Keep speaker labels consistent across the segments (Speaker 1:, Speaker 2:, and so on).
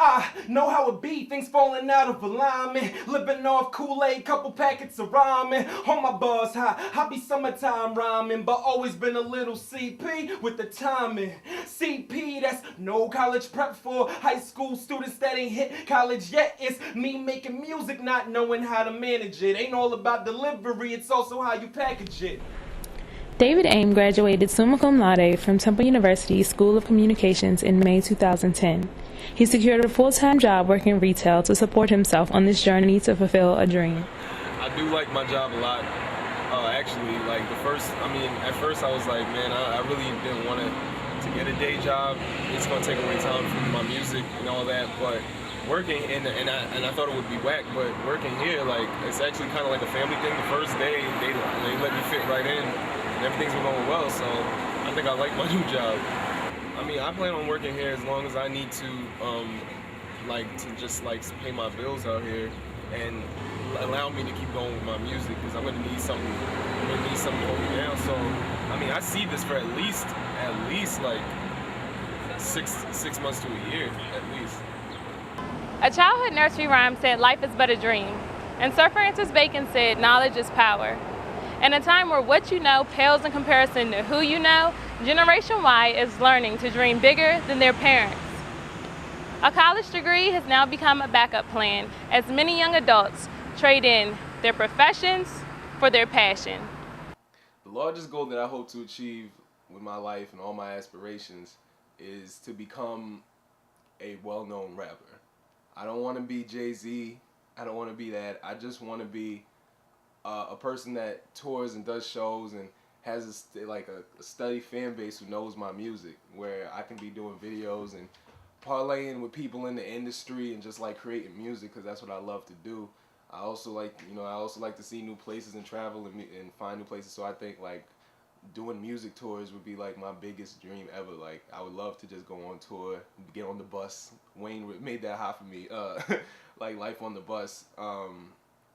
Speaker 1: I know how it be, things falling out of alignment. Living off Kool-Aid, couple packets of ramen. On my buzz high, I be summertime rhyming, but always been a little CP with the timing. CP, that's no college prep for high school students that ain't hit college yet. It's me making music, not knowing how to manage it. Ain't all about delivery, it's also how you package it.
Speaker 2: David Aime graduated summa cum laude from Temple University School of Communications in May 2010. He secured a full-time job working retail to support himself on this journey to fulfill a dream.
Speaker 3: I do like my job a lot. Actually, like at first I was like, man, I really didn't want to get a day job. It's gonna take away time from my music and all that. But working and I thought it would be whack, but working here, like, it's actually kind of like a family thing. The first day they let me fit right in. And everything's been going well, so I think I like my new job. I mean, I plan on working here as long as I need to, just pay my bills out here and allow me to keep going with my music, because I'm gonna need something. I'm gonna need something to hold me down. So, I mean, I see this for at least like six months to a year, at least.
Speaker 4: A childhood nursery rhyme said, "Life is but a dream," and Sir Francis Bacon said, "Knowledge is power." In a time where what you know pales in comparison to who you know, Generation Y is learning to dream bigger than their parents. A college degree has now become a backup plan as many young adults trade in their professions for their passion.
Speaker 3: The largest goal that I hope to achieve with my life and all my aspirations is to become a well-known rapper. I don't want to be Jay-Z. I don't want to be that. I just want to be a person that tours and does shows and has a steady fan base who knows my music, where I can be doing videos and parlaying with people in the industry and just like creating music, because that's what I love to do. I also like to see new places and travel and find new places. So I think like doing music tours would be like my biggest dream ever. Like, I would love to just go on tour, get on the bus. Wayne made that hot for me. Like life on the bus.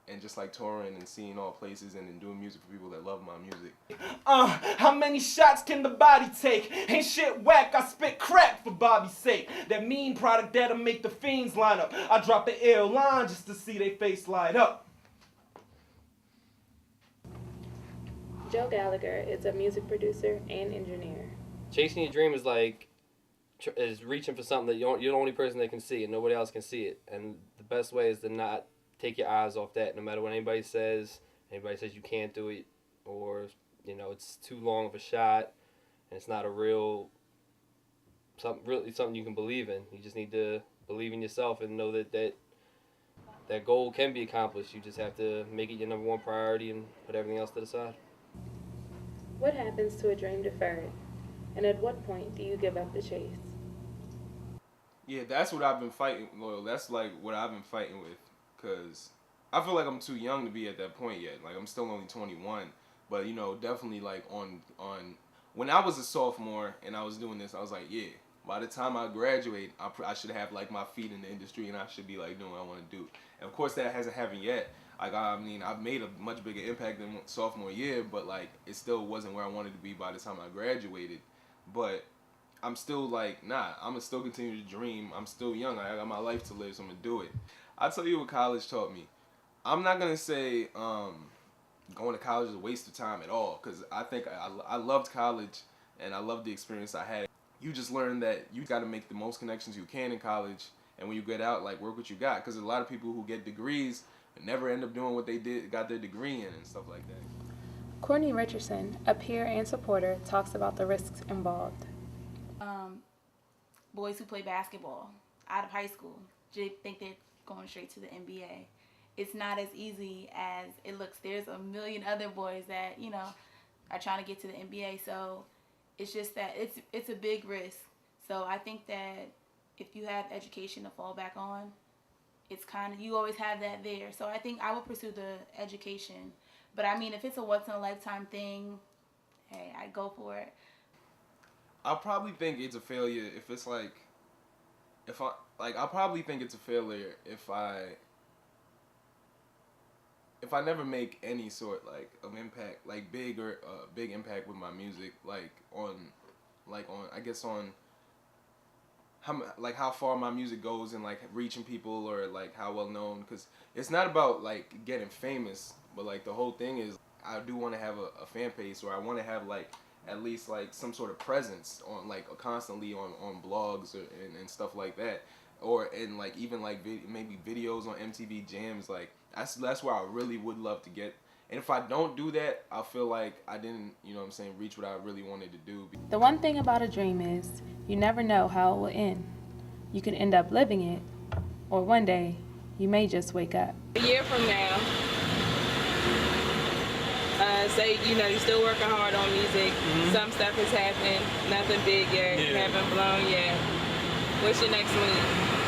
Speaker 3: And just like touring and seeing all places and doing music for people that love my music.
Speaker 1: How many shots can the body take? Ain't shit whack, I spit crack for Bobby's sake. That mean product that'll make the fiends line up. I drop the ill line just to see they face light up.
Speaker 2: Joe Gallagher is a music producer and engineer.
Speaker 5: Chasing your dream is like reaching for something that you're the only person that can see it. Nobody else can see it. And the best way is to not take your eyes off that, no matter what anybody says you can't do it, or it's too long of a shot and it's not something you can believe in. You just need to believe in yourself and know that goal can be accomplished. You just have to make it your number one priority and put everything else to the side.
Speaker 2: What happens to a dream deferred, and at what point do you give up the chase?
Speaker 3: Yeah, that's what I've been fighting, Loyal. That's like what I've been fighting with. Because I feel like I'm too young to be at that point yet. Like, I'm still only 21. But, definitely, like, on when I was a sophomore and I was doing this, I was like, yeah, by the time I graduate, I should have, like, my feet in the industry and I should be, like, doing what I want to do. And, of course, that hasn't happened yet. Like, I mean, I've made a much bigger impact than sophomore year, but, like, it still wasn't where I wanted to be by the time I graduated. But I'm still, like, nah, I'm going to still continue to dream. I'm still young. I got my life to live, so I'm going to do it. I'll tell you what college taught me. I'm not going to say going to college is a waste of time at all, because I think I loved college and I loved the experience I had. You just learn that you got to make the most connections you can in college, and when you get out, like, work what you got, because a lot of people who get ddegrees never end up doing what they got their degree in and stuff like that.
Speaker 2: Courtney Richardson, a peer and supporter, talks about the risks involved.
Speaker 6: Boys who play basketball out of high school think they're going straight to the NBA. It's not as easy as it looks. There's a million other boys that, are trying to get to the NBA. So it's just that it's a big risk. So I think that if you have education to fall back on, it's you always have that there. So I think I would pursue the education. But I mean, if it's a once in a lifetime thing, hey, I'd go for it.
Speaker 3: I'll probably think it's a failure if it's I'll probably think it's a failure if I never make any sort of impact, like big impact with my music, on how far my music goes and like reaching people or like how well known, because it's not about like getting famous, but like the whole thing is I do want to have a fan base, or I want to have like at least like some sort of presence on like constantly on blogs and stuff like that, or in like even like maybe videos on MTV Jams. Like that's where I really would love to get. And if I don't do that, I feel like I didn't, you know what I'm saying, reach what I really wanted to do.
Speaker 2: The one thing about a dream is you never know how it will end. You can end up living it, or one day you may just wake up.
Speaker 7: A year from now, say, you know, you're still working hard on music, some stuff is happening, nothing big yet, haven't blown yet. What's your next move?